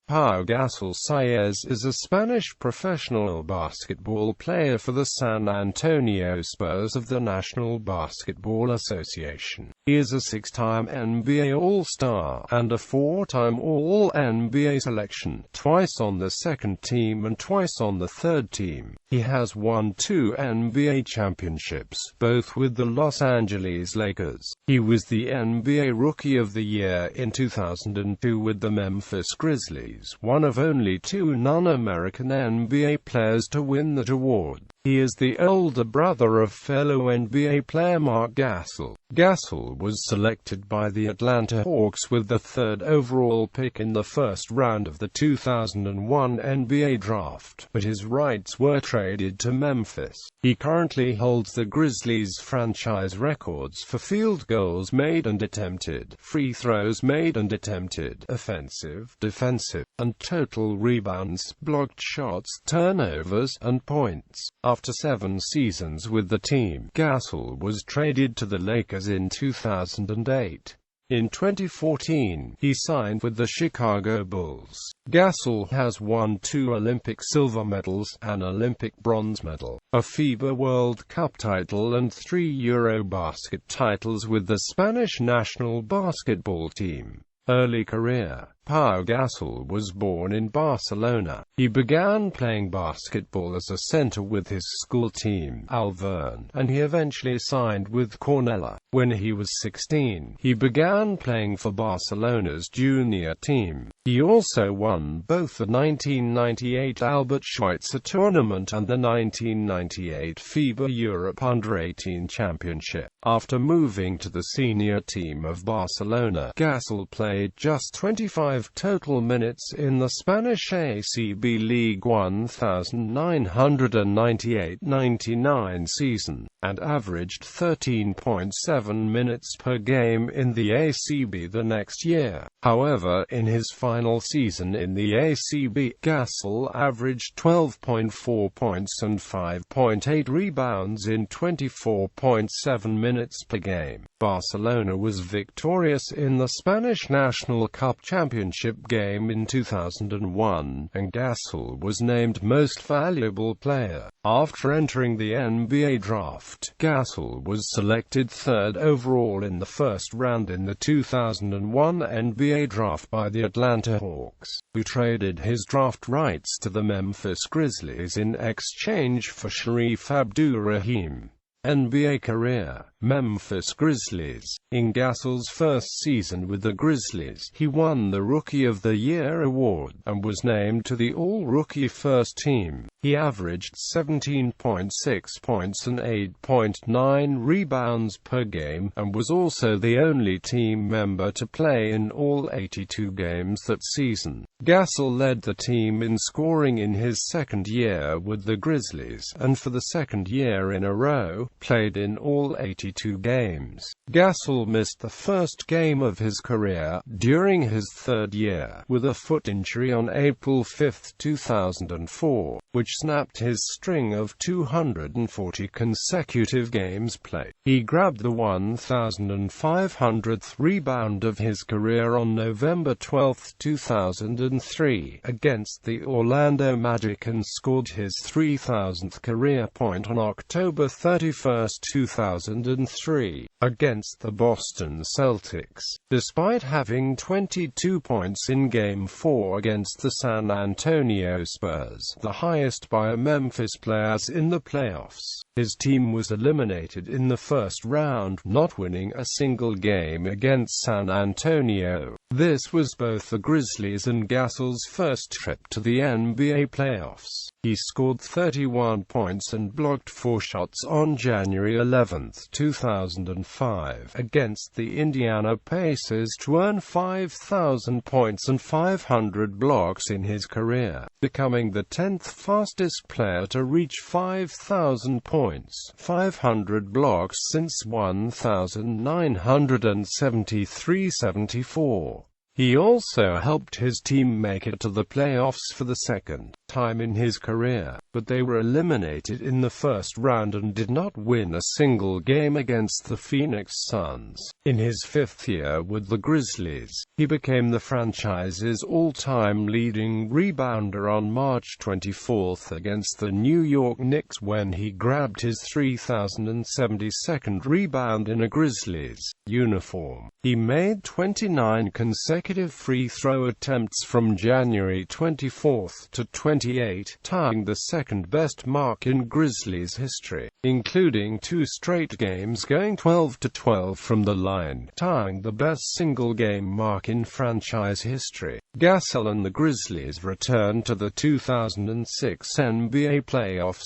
Pau Gasol Sáez is a Spanish professional basketball player for the San Antonio Spurs of the National Basketball Association. He is a six-time NBA All-Star, and a four-time All-NBA selection, twice on the second team and twice on the third team. He has won 2 NBA championships, both with the Los Angeles Lakers. He was the NBA Rookie of the Year in 2002 with the Memphis Grizzlies, one of only 2 non-American NBA players to win that award. He is the older brother of fellow NBA player Pau Gasol. Gasol was selected by the Atlanta Hawks with the 3rd overall pick in the first round of the 2001 NBA draft, but his rights were traded to Memphis. He currently holds the Grizzlies' franchise records for field goals made and attempted, free throws made and attempted, offensive, defensive, and total rebounds, blocked shots, turnovers, and points. After 7 seasons with the team, Gasol was traded to the Lakers in 2008. In 2014, he signed with the Chicago Bulls. Gasol has won 2 Olympic silver medals, an Olympic bronze medal, a FIBA World Cup title and 3 Eurobasket titles with the Spanish national basketball team. Early career. Pau Gasol was born in Barcelona. He began playing basketball as a center with his school team, Alvern, and he eventually signed with Cornellà. When he was 16, he began playing for Barcelona's junior team. He also won both the 1998 Albert Schweitzer Tournament and the 1998 FIBA Europe Under-18 Championship. After moving to the senior team of Barcelona, Gasol played just 25 total minutes in the Spanish ACB League 1998-99 season, and averaged 13.7 minutes per game in the ACB the next year. However, in his final season in the ACB, Gasol averaged 12.4 points and 5.8 rebounds in 24.7 minutes per game. Barcelona was victorious in the Spanish National Cup Championship game in 2001, and Gasol was named Most Valuable Player. After entering the NBA draft, Gasol was selected 3rd overall in the first round in the 2001 NBA draft by the Atlanta Hawks, who traded his draft rights to the Memphis Grizzlies in exchange for Shareef Abdur-Rahim. NBA career. Memphis Grizzlies. In Gasol's first season with the Grizzlies, he won the Rookie of the Year award, and was named to the All-Rookie First Team. He averaged 17.6 points and 8.9 rebounds per game, and was also the only team member to play in all 82 games that season. Gasol led the team in scoring in his second year with the Grizzlies, and for the second year in a row, played in all 82 games. Gasol missed the first game of his career, during his third year, with a foot injury on April 5, 2004, which snapped his string of 240 consecutive games played. He grabbed the 1,500th rebound of his career on November 12, 2003, against the Orlando Magic, and scored his 3,000th career point on October 31, 2003, against the Boston Celtics. Despite having 22 points in Game 4 against the San Antonio Spurs, the highest by a Memphis player in the playoffs, his team was eliminated in the first round, not winning a single game against San Antonio. This was both the Grizzlies and Gasol's first trip to the NBA playoffs. He scored 31 points and blocked 4 shots on January 11, 2005, against the Indiana Pacers to earn 5,000 points and 500 blocks in his career, becoming the 10th fastest player to reach 5,000 points, 500 blocks since 1973-74. He also helped his team make it to the playoffs for the second time. time in his career, but they were eliminated in the first round and did not win a single game against the Phoenix Suns. In his fifth year with the Grizzlies, he became the franchise's all-time leading rebounder on March 24 against the New York Knicks when he grabbed his 3,072nd rebound in a Grizzlies uniform. He made 29 consecutive free throw attempts from January 24 to 28, tying the second-best mark in Grizzlies history, including 2 straight games going 12-12 from the line, tying the best single-game mark in franchise history. Gasol and the Grizzlies returned to the 2006 NBA playoffs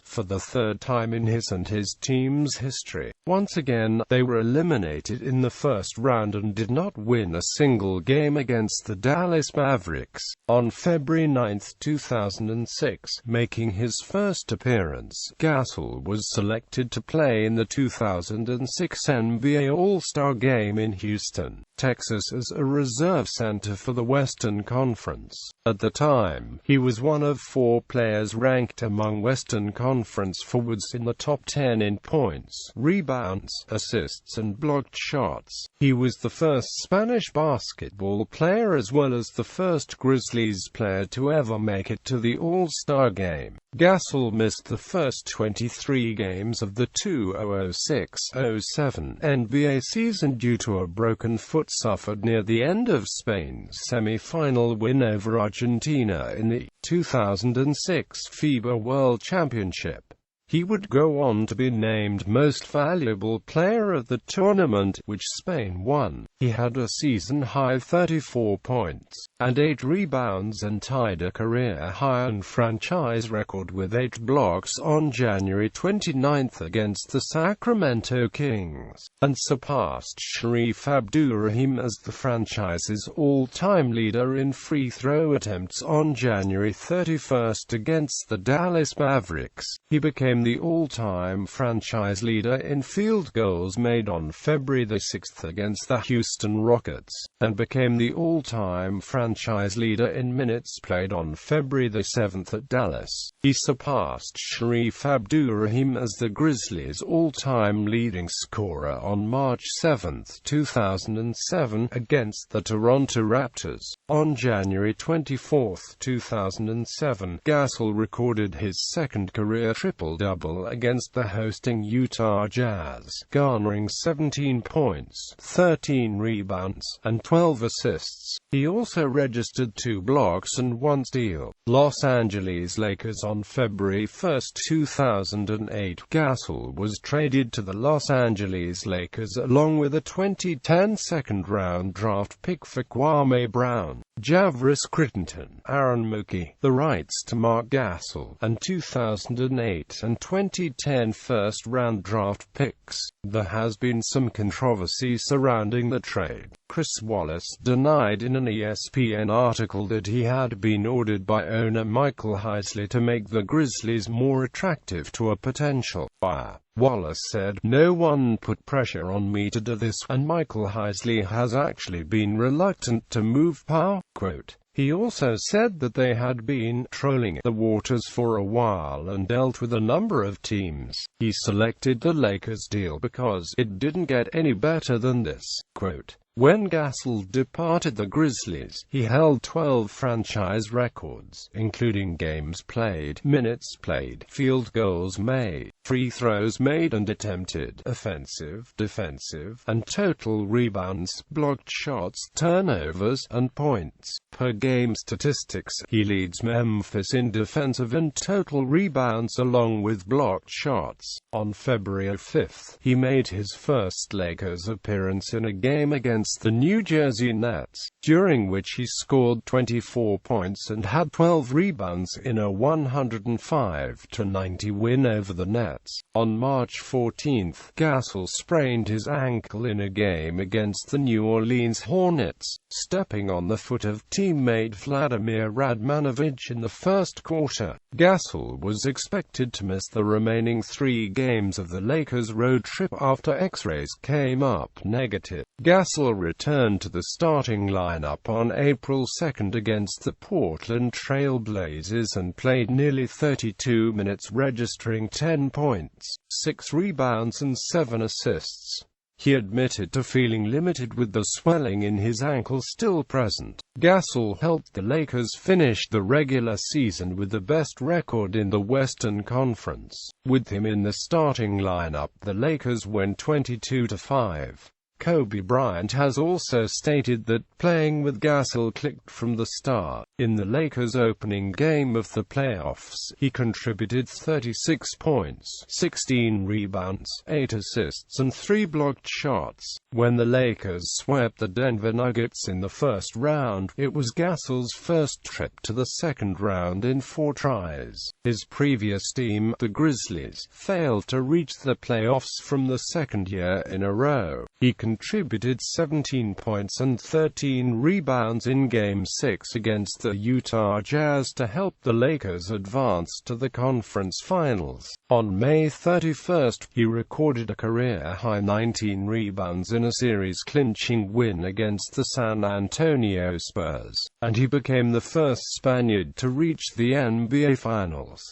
for the third time in his and his team's history. Once again, they were eliminated in the first round and did not win a single game against the Dallas Mavericks. On February 9, 2006, making his first appearance, Gasol was selected to play in the 2006 NBA All-Star Game in Houston, Texas as a reserve center for the Western Conference. At the time, he was one of 4 players ranked among Western Conference forwards in the top 10 in points, rebounds, assists and blocked shots. He was the first Spanish basketball player as well as the first Grizzlies player to ever make it to the All-Star Game. Gasol missed the first 23 games of the 2006-07 NBA season due to a broken foot suffered near the end of Spain's semi-final win over Argentina in the 2006 FIBA World Championship. He would go on to be named Most Valuable Player of the tournament, which Spain won. He had a season-high 34 points and 8 rebounds and tied a career-high and franchise record with 8 blocks on January 29 against the Sacramento Kings, and surpassed Shareef Abdur-Rahim as the franchise's all-time leader in free throw attempts on January 31 against the Dallas Mavericks. He became the all-time franchise leader in field goals made on February 6 against the Houston Rockets, and became the all-time franchise leader in minutes played on February 7 at Dallas. He surpassed Shareef Abdur-Rahim as the Grizzlies' all-time leading scorer on March 7, 2007, against the Toronto Raptors. On January 24, 2007, Gasol recorded his second career triple-double against the hosting Utah Jazz, garnering 17 points, 13 rebounds, and 12 assists. He also registered 2 blocks and 1 steal. Los Angeles Lakers. On February 1, 2008, Gasol was traded to the Los Angeles Lakers along with a 2010 second-round draft pick for Kwame Brown, Javris Crittenton, Aaron Mookie, the rights to Mark Gasol, and 2008 and 2010 first-round draft picks. There has been some controversy surrounding the trade. Chris Wallace denied in an ESPN article that he had been ordered by owner Michael Heisley to make the Grizzlies more attractive to a potential buyer. Wallace said, "No one put pressure on me to do this, and Michael Heisley has actually been reluctant to move Pau." Quote. He also said that they had been trolling the waters for a while and dealt with a number of teams. He selected the Lakers deal because it didn't get any better than this. Quote. When Gasol departed the Grizzlies, he held 12 franchise records, including games played, minutes played, field goals made, free throws made and attempted, offensive, defensive, and total rebounds, blocked shots, turnovers, and points. Per game statistics, he leads Memphis in defensive and total rebounds along with blocked shots. On February 5, he made his first Lakers appearance in a game against the New Jersey Nets, during which he scored 24 points and had 12 rebounds in a 105-90 win over the Nets. On March 14, Gasol sprained his ankle in a game against the New Orleans Hornets, stepping on the foot of teammate Vladimir Radmanovic in the first quarter. Gasol was expected to miss the remaining 3 games of the Lakers' road trip after X-rays came up negative. Gasol Gasol returned to the starting lineup on April 2 against the Portland Trail Blazers and played nearly 32 minutes, registering 10 points, 6 rebounds and 7 assists. He admitted to feeling limited with the swelling in his ankle still present. Gasol helped the Lakers finish the regular season with the best record in the Western Conference. With him in the starting lineup, the Lakers went 22-5. Kobe Bryant has also stated that playing with Gasol clicked from the start. In the Lakers' opening game of the playoffs, he contributed 36 points, 16 rebounds, 8 assists and 3 blocked shots. When the Lakers swept the Denver Nuggets in the first round, it was Gasol's first trip to the second round in 4 tries. His previous team, the Grizzlies, failed to reach the playoffs from the second year in a row. He contributed 17 points and 13 rebounds in Game 6 against the Utah Jazz to help the Lakers advance to the conference finals. On May 31, he recorded a career-high 19 rebounds in a series-clinching win against the San Antonio Spurs, and he became the first Spaniard to reach the NBA Finals.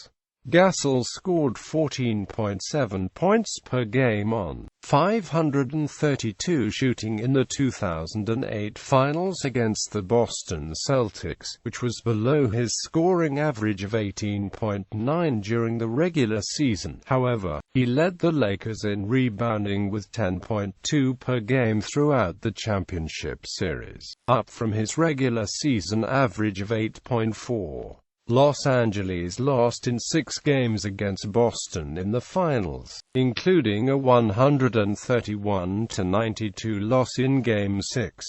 Gasol scored 14.7 points per game on .532 shooting in the 2008 Finals against the Boston Celtics, which was below his scoring average of 18.9 during the regular season. However, he led the Lakers in rebounding with 10.2 per game throughout the championship series, up from his regular season average of 8.4. Los Angeles lost in 6 games against Boston in the finals, including a 131-92 loss in Game 6.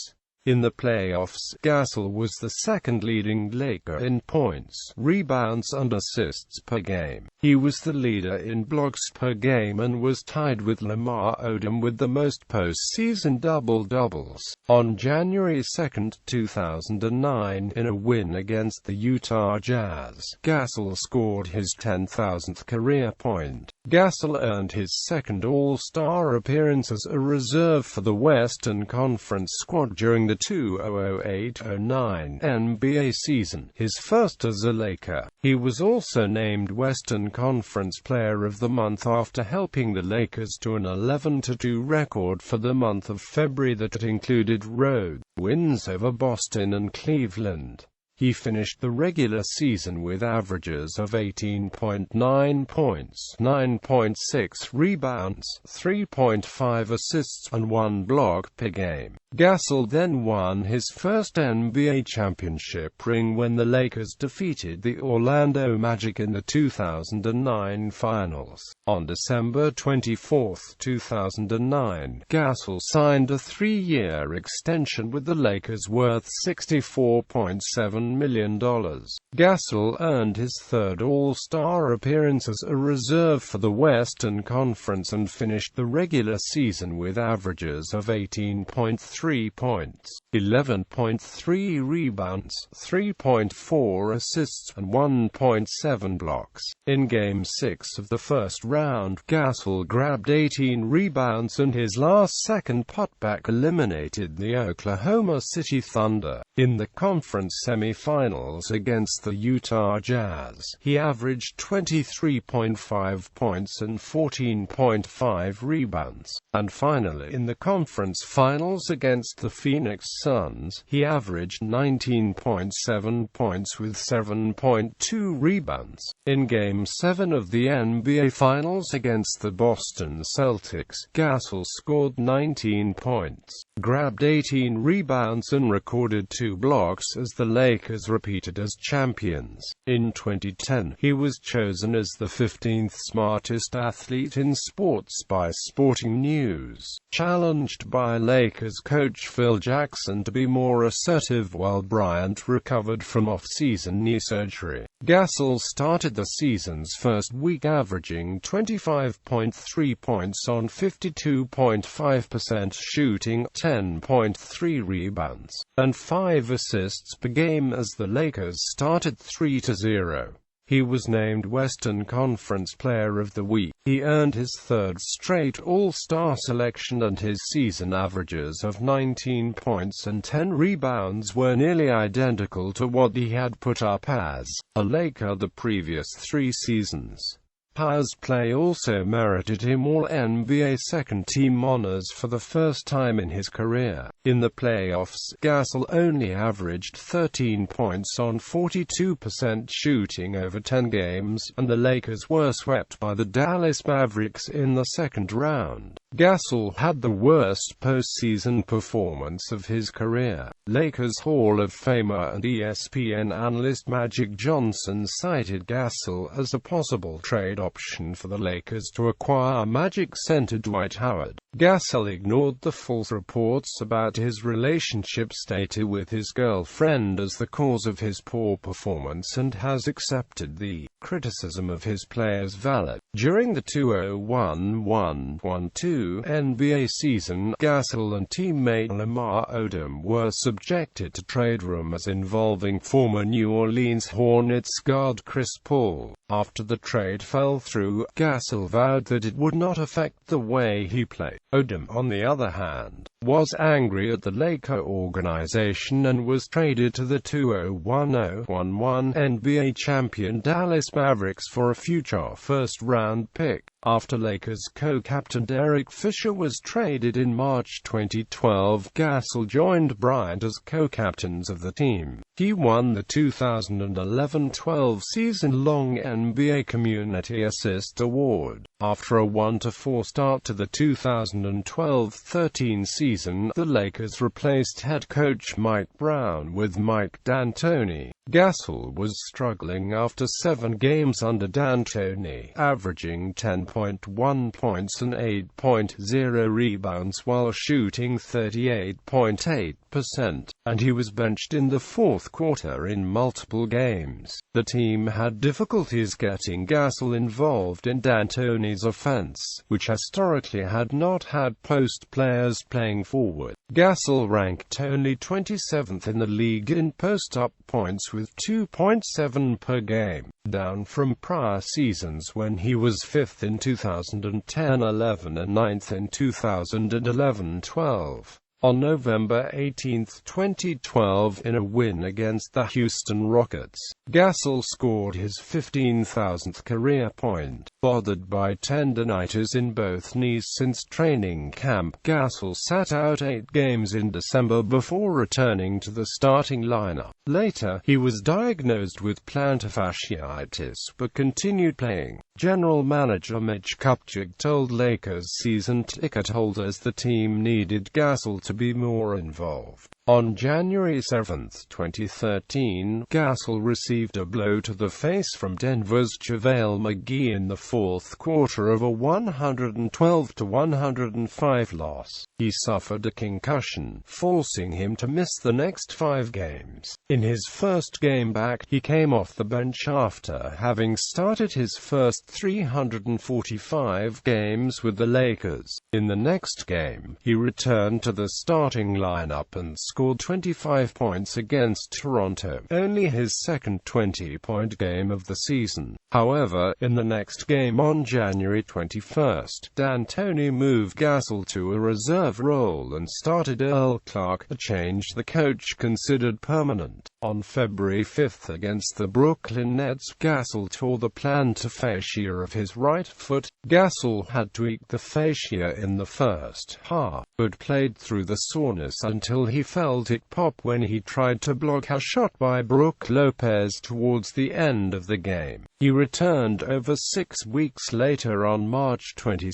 In the playoffs, Gasol was the second leading Laker in points, rebounds and assists per game. He was the leader in blocks per game and was tied with Lamar Odom with the most postseason double-doubles. On January 2, 2009, in a win against the Utah Jazz, Gasol scored his 10,000th career point. Gasol earned his second All-Star appearance as a reserve for the Western Conference squad during the 2008-09 NBA season, his first as a Laker. He was also named Western Conference Player of the Month after helping the Lakers to an 11-2 record for the month of February that included road wins over Boston and Cleveland. He finished the regular season with averages of 18.9 points, 9.6 rebounds, 3.5 assists, and 1 block per game. Gasol then won his first NBA championship ring when the Lakers defeated the Orlando Magic in the 2009 Finals. On December 24, 2009, Gasol signed a 3-year extension with the Lakers worth $64.7 million. Gasol earned his third All-Star appearance as a reserve for the Western Conference and finished the regular season with averages of 18.3 points, 11.3 rebounds, 3.4 assists, and 1.7 blocks. In Game 6 of the first round, Gasol grabbed 18 rebounds and his last-second putback eliminated the Oklahoma City Thunder. In the conference semi-finals against the Utah Jazz, he averaged 23.5 points and 14.5 rebounds. And finally, in the conference finals against the Phoenix Suns, he averaged 19.7 points with 7.2 rebounds. In Game 7 of the NBA Finals against the Boston Celtics, Gasol scored 19 points, grabbed 18 rebounds and recorded 2 blocks as the Lakers repeated as champions. In 2010, he was chosen as the 15th smartest athlete in sports by Sporting News, challenged by Lakers coach Phil Jackson to be more assertive while Bryant recovered from off-season knee surgery. Gasol started the season's first week averaging 25.3 points on 52.5% shooting, 10.3 rebounds, and 5 assists per game as the Lakers started 3-0. He was named Western Conference Player of the Week. He earned his third straight All-Star selection, and his season averages of 19 points and 10 rebounds were nearly identical to what he had put up as a Laker the previous 3 seasons. Pau's play also merited him All-NBA second-team honors for the first time in his career. In the playoffs, Gasol only averaged 13 points on 42% shooting over 10 games, and the Lakers were swept by the Dallas Mavericks in the second round. Gasol had the worst postseason performance of his career. Lakers Hall of Famer and ESPN analyst Magic Johnson cited Gasol as a possible trade option for the Lakers to acquire Magic center Dwight Howard. Gasol ignored the false reports about his relationship stated with his girlfriend as the cause of his poor performance and has accepted the criticism of his play as valid. During the 2011-12 NBA season, Gasol and teammate Lamar Odom were subjected to trade rumors involving former New Orleans Hornets guard Chris Paul. After the trade fell through, Gasol vowed that it would not affect the way he played. Odom, on the other hand, was angry at the Laker organization and was traded to the 2010-11 NBA champion Dallas Mavericks for a future first-round pick. After Lakers co-captain Derek Fisher was traded in March 2012, Gasol joined Bryant as co-captains of the team. He won the 2011-12 season-long NBA Community Assist Award. After a 1-4 start to the 2012-13 season, the Lakers replaced head coach Mike Brown with Mike D'Antoni. Gasol was struggling after 7 games under D'Antoni, averaging 10.1 points and 8.0 rebounds while shooting 38.8%, and he was benched in the fourth quarter in multiple games. The team had difficulties getting Gasol involved in D'Antoni's offense, which historically had not had post players playing forward. Gasol ranked only 27th in the league in post-up points with 2.7 per game, down from prior seasons when he was 5th in 2010-11 and 9th in 2011-12. On November 18, 2012, in a win against the Houston Rockets, Gasol scored his 15,000th career point. Bothered by tendinitis in both knees since training camp, Gasol sat out 8 games in December before returning to the starting lineup. Later, he was diagnosed with plantar fasciitis but continued playing. General manager Mitch Kupchak told Lakers season ticket holders the team needed Gasol to be more involved. On January 7, 2013, Gasol received a blow to the face from Denver's JaVale McGee in the fourth quarter of a 112-105 loss. He suffered a concussion, forcing him to miss the next 5 games. In his first game back, he came off the bench after having started his first 345 games with the Lakers. In the next game, he returned to the starting lineup and scored 25 points against Toronto, only his second 20-point game of the season. However, in the next game on January 21, D'Antoni moved Gasol to a reserve role and started Earl Clark, a change the coach considered permanent. On February 5 against the Brooklyn Nets, Gasol tore the plantar fascia of his right foot. Gasol had tweaked the fascia in the first half, but played through the soreness until he felt it pop when he tried to block a shot by Brook Lopez towards the end of the game. He returned over 6 weeks later on March 22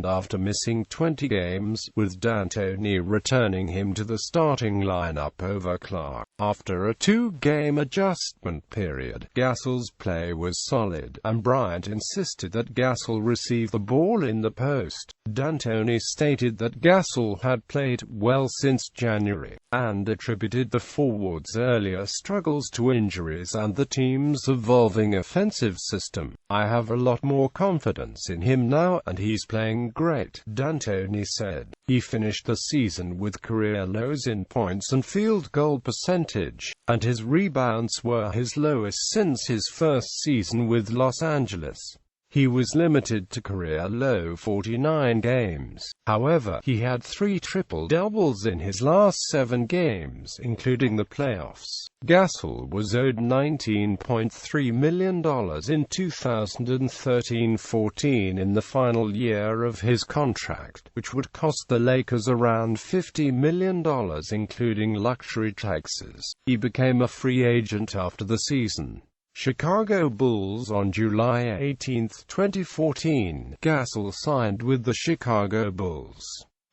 after missing 20 games, with D'Antoni returning him to the starting lineup over Clark. After a 2-game adjustment period, Gasol's play was solid, and Bryant insisted that Gasol receive the ball in the post. D'Antoni stated that Gasol had played well since January, and attributed the forward's earlier struggles to injuries and the team's evolving offensive system. "I have a lot more confidence in him now, and he's playing great," D'Antoni said. He finished the season with career lows in points and field goal percentage, and his rebounds were his lowest since his first season with Los Angeles. He was limited to career-low 49 games. However, he had 3 triple-doubles in his last 7 games, including the playoffs. Gasol was owed $19.3 million in 2013-14 in the final year of his contract, which would cost the Lakers around $50 million including luxury taxes. He became a free agent after the season. Chicago Bulls. On July 18, 2014, Gasol signed with the Chicago Bulls.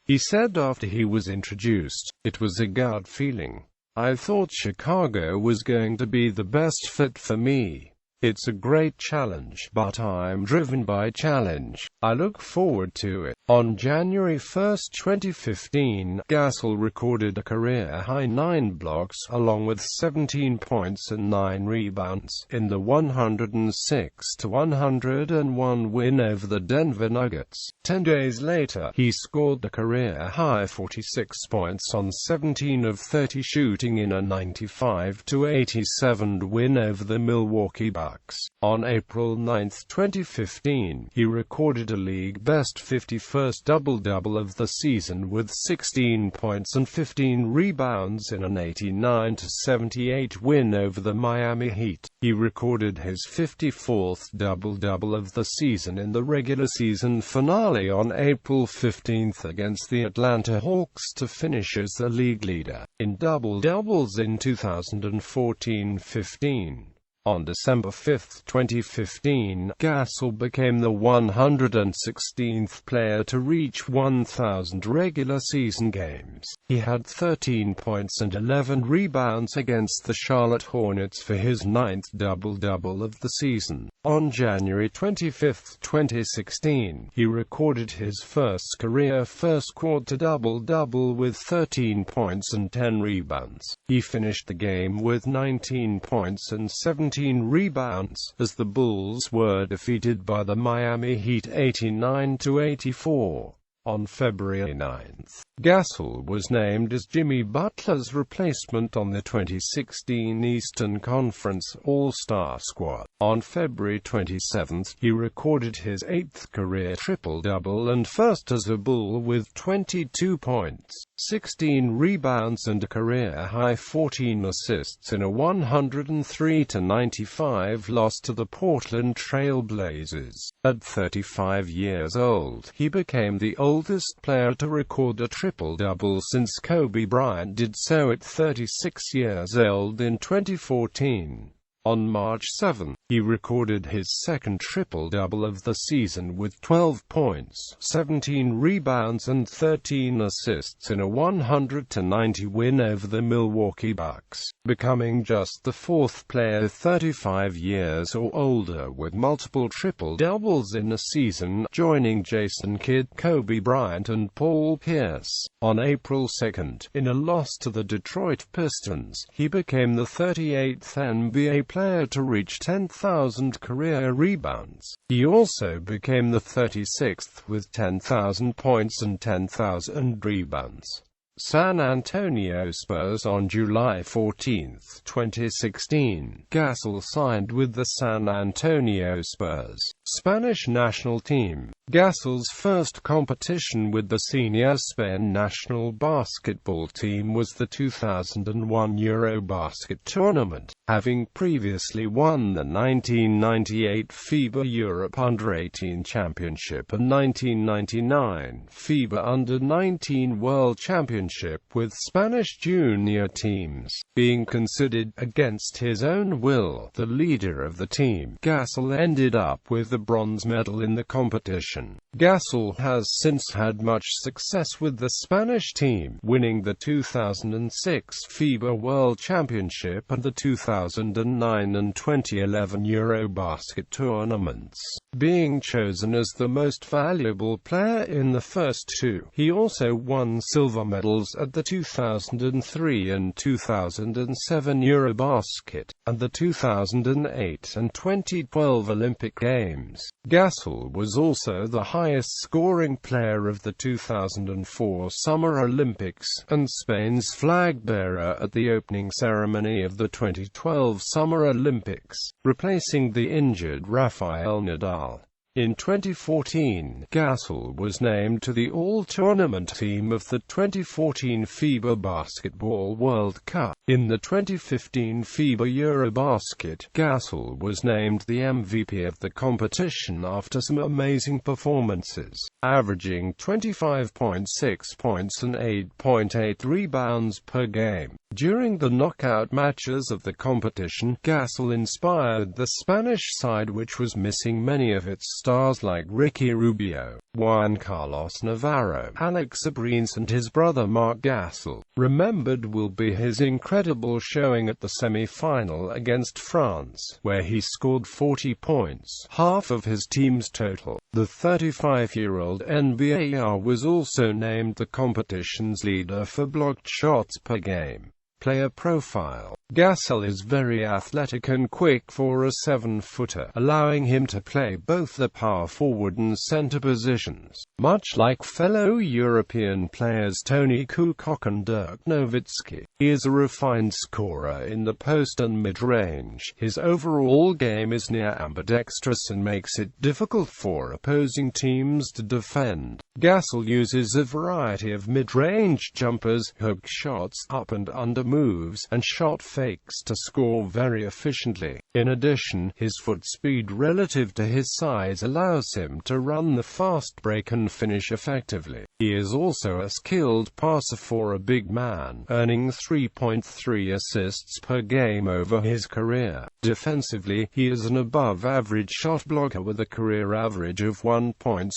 He said after he was introduced, "It was a gut feeling. I thought Chicago was going to be the best fit for me. It's a great challenge, but I'm driven by challenge. I look forward to it." On January 1, 2015, Gasol recorded a career-high 9 blocks, along with 17 points and 9 rebounds, in the 106-101 win over the Denver Nuggets. 10 days later, he scored a career-high 46 points on 17 of 30 shooting in a 95-87 win over the Milwaukee Bucks. On April 9, 2015, he recorded a league-best 51st double-double of the season with 16 points and 15 rebounds in an 89-78 win over the Miami Heat. He recorded his 54th double-double of the season in the regular season finale on April 15 against the Atlanta Hawks to finish as the league leader in double-doubles in 2014-15. On December 5, 2015, Gasol became the 116th player to reach 1,000 regular season games. He had 13 points and 11 rebounds against the Charlotte Hornets for his 9th double-double of the season. On January 25, 2016, he recorded his first career first-quarter double-double with 13 points and 10 rebounds. He finished the game with 19 points and 17 rebounds, as the Bulls were defeated by the Miami Heat 89-84. On February 9, Gasol was named as Jimmy Butler's replacement on the 2016 Eastern Conference All-Star squad. On February 27, he recorded his 8th career triple-double and first as a Bull with 22 points, 16 rebounds and a career-high 14 assists in a 103-95 loss to the Portland Trail Blazers. At 35 years old, he became the oldest player to record a triple-double since Kobe Bryant did so at 36 years old in 2014. On March 7, he recorded his second triple-double of the season with 12 points, 17 rebounds and 13 assists in a 100-90 win over the Milwaukee Bucks, becoming just the 4th player 35 years or older with multiple triple-doubles in a season, joining Jason Kidd, Kobe Bryant and Paul Pierce. On April 2, in a loss to the Detroit Pistons, he became the 38th NBA player to reach 10,000 career rebounds. He also became the 36th with 10,000 points and 10,000 rebounds. San Antonio Spurs. On July 14, 2016, Gasol signed with the San Antonio Spurs, Spanish national team. Gasol's first competition with the senior Spain national basketball team was the 2001 Eurobasket tournament, having previously won the 1998 FIBA Europe Under-18 Championship and 1999 FIBA Under-19 World Championship with Spanish junior teams. Being considered, against his own will, the leader of the team, Gasol ended up with the bronze medal in the competition. Gasol has since had much success with the Spanish team, winning the 2006 FIBA World Championship and the 2009 and 2011 Eurobasket tournaments, being chosen as the most valuable player in the first two. He also won silver medal medals at the 2003 and 2007 Eurobasket, and the 2008 and 2012 Olympic Games. Gasol was also the highest-scoring player of the 2004 Summer Olympics, and Spain's flag-bearer at the opening ceremony of the 2012 Summer Olympics, replacing the injured Rafael Nadal. In 2014, Gasol was named to the All-Tournament team of the 2014 FIBA Basketball World Cup. In the 2015 FIBA Eurobasket, Gasol was named the MVP of the competition after some amazing performances, averaging 25.6 points and 8.8 rebounds per game. During the knockout matches of the competition, Gasol inspired the Spanish side, which was missing many of its stars like Ricky Rubio, Juan Carlos Navarro, Alex Abrines and his brother Marc Gasol. Remembered will be his incredible showing at the semi-final against France, where he scored 40 points, half of his team's total. The 35-year-old NBA star was also named the competition's leader for blocked shots per game. Player profile. Gasol is very athletic and quick for a 7-footer, allowing him to play both the power forward and center positions. Much like fellow European players Tony Kukoc and Dirk Nowitzki, he is a refined scorer in the post and mid-range. His overall game is near ambidextrous and makes it difficult for opposing teams to defend. Gasol uses a variety of mid-range jumpers, hook shots, up and under moves, and shot fakes to score very efficiently. In addition, his foot speed relative to his size allows him to run the fast break and finish effectively. He is also a skilled passer for a big man, earning 3.3 assists per game over his career. Defensively, he is an above-average shot blocker with a career average of 1.6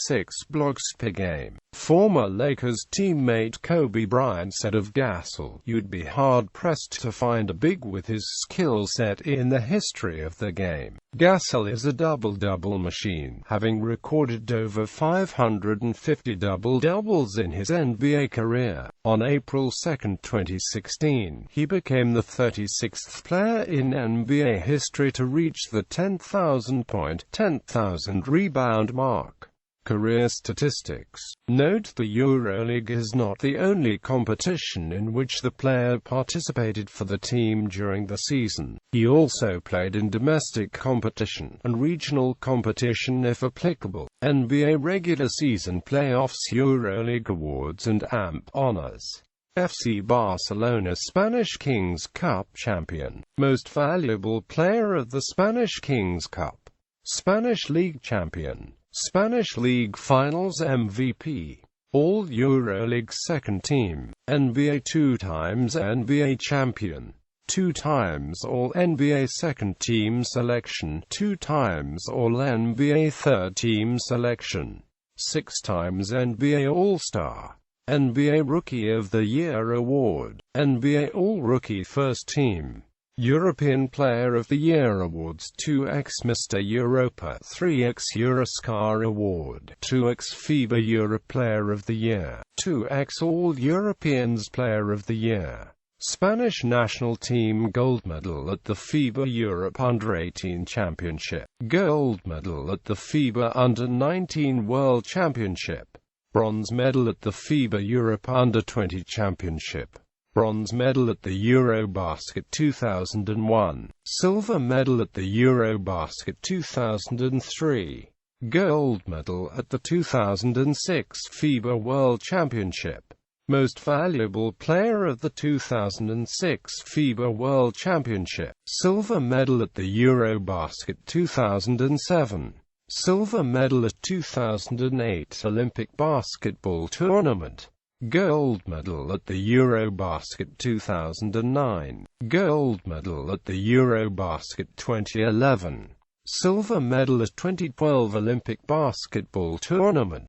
blocks per game. Former Lakers teammate Kobe Bryant said of Gasol, "You'd be hard-pressed to find a big with his skill set in the history of the game." Gasol is a double-double machine, having recorded over 550 double-doubles in his NBA career. On April 2, 2016, he became the 36th player in NBA history to reach the 10,000-point, 10,000-rebound mark. Career statistics. Note: the EuroLeague is not the only competition in which the player participated for the team during the season. He also played in domestic competition, and regional competition if applicable, NBA regular season playoffs, EuroLeague awards and AMP honors. FC Barcelona Spanish Kings Cup champion. Most valuable player of the Spanish Kings Cup. Spanish League champion. Spanish League Finals MVP. All EuroLeague second team. NBA 2 times NBA champion. 2 times All NBA second team selection. 2 times All NBA third team selection. 6 times NBA All-Star. NBA Rookie of the Year Award. NBA All-Rookie First Team. European Player of the Year Awards, 2x Mr. Europa, 3x Eurostar Award, 2x FIBA Europe Player of the Year, 2x All Europeans Player of the Year. Spanish national team gold medal at the FIBA Europe Under-18 Championship, gold medal at the FIBA Under-19 World Championship, bronze medal at the FIBA Europe Under-20 Championship, bronze medal at the Eurobasket 2001, silver medal at the Eurobasket 2003, gold medal at the 2006 FIBA World Championship. Most valuable player of the 2006 FIBA World Championship, silver medal at the Eurobasket 2007, silver medal at 2008 Olympic Basketball Tournament, gold medal at the Eurobasket 2009, gold medal at the Eurobasket 2011, silver medal at 2012 Olympic Basketball Tournament.